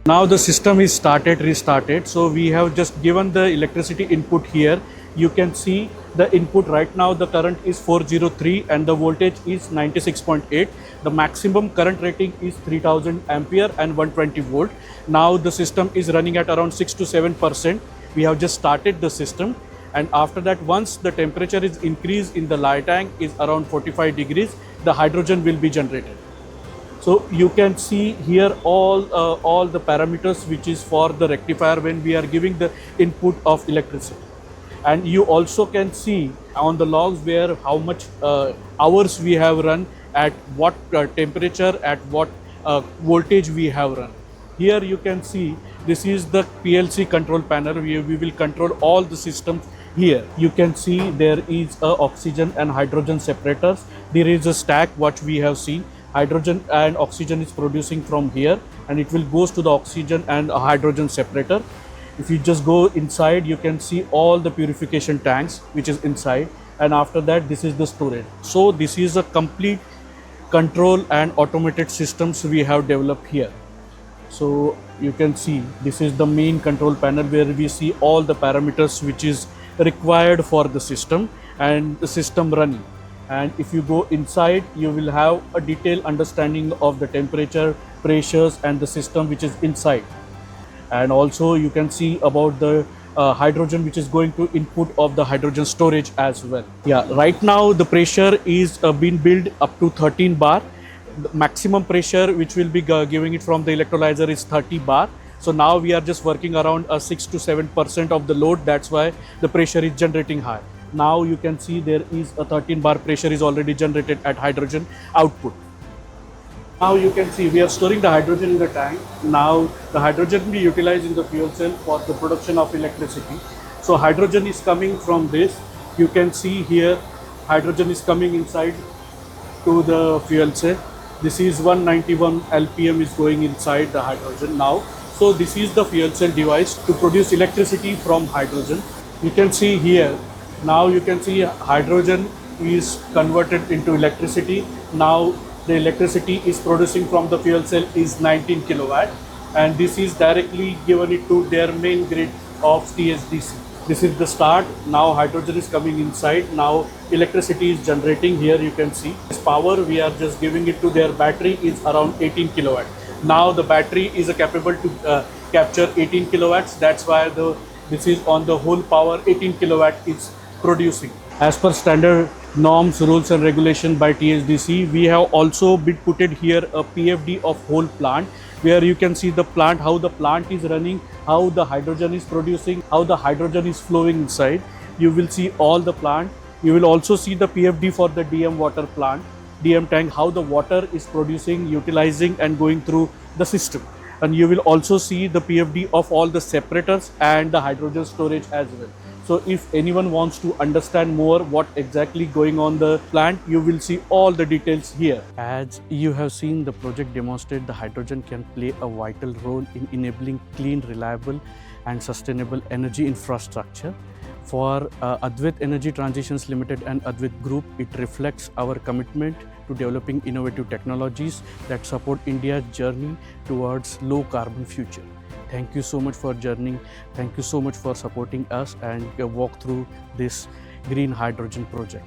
Now the system is restarted. So we have just given the electricity input here. You can see the input right now, the current is 403 and the voltage is 96.8. The maximum current rating is 3000 ampere and 120 volt. Now the system is running at around 6 to 7%. We have just started the system, and after that, once the temperature is increased in the lye tank is around 45 degrees, the hydrogen will be generated. So you can see here all the parameters which is for the rectifier when we are giving the input of electricity. And you also can see on the logs where how much hours we have run, at what temperature, at what voltage we have run. Here you can see this is the PLC control panel. We will control all the systems here. You can see there is a oxygen and hydrogen separators. There is a stack what we have seen. Hydrogen and oxygen is producing from here, and it will goes to the oxygen and a hydrogen separator. If you just go inside, you can see all the purification tanks which is inside, and after that this is the storage. So this is a complete control and automated systems we have developed here. So you can see this is the main control panel where we see all the parameters which is required for the system and the system running. And if you go inside, you will have a detailed understanding of the temperature, pressures and the system which is inside. And also you can see about the hydrogen which is going to input of the hydrogen storage as well. Yeah, right now the pressure is being built up to 13 bar. The maximum pressure which will be giving it from the electrolyzer is 30 bar. So now we are just working around 6 to 7% of the load. That's why the pressure is generating high. Now you can see there is a 13 bar pressure is already generated at hydrogen output. Now you can see we are storing the hydrogen in the tank. Now the hydrogen will be utilized in the fuel cell for the production of electricity. So hydrogen is coming from this. You can see here hydrogen is coming inside to the fuel cell. This is 191 LPM is going inside the hydrogen now. So this is the fuel cell device to produce electricity from hydrogen. You can see here, now you can see hydrogen is converted into electricity. Now the electricity is producing from the fuel cell is 19 kilowatt, and this is directly given it to their main grid of THDC. This is the start. Now hydrogen is coming inside. Now electricity is generating. Here you can see this power we are just giving it to their battery is around 18 kilowatt. Now the battery is capable to capture 18 kilowatts. That's why this is on the whole power 18 kilowatt is producing. As per standard norms, rules and regulation by THDC, we have also put it here a PFD of whole plant, where you can see the plant, how the plant is running, how the hydrogen is producing, how the hydrogen is flowing inside. You will see all the plant. You will also see the PFD for the DM water plant, DM tank, how the water is producing, utilizing and going through the system. And you will also see the PFD of all the separators and the hydrogen storage as well. So if anyone wants to understand more what exactly going on the plant, you will see all the details here. As you have seen, the project demonstrate the hydrogen can play a vital role in enabling clean, reliable and sustainable energy infrastructure. For Advait Energy Transitions Limited and Advait Group, it reflects our commitment to developing innovative technologies that support India's journey towards low carbon future. Thank you so much for journeying. Thank you so much for supporting us and walk through this green hydrogen project.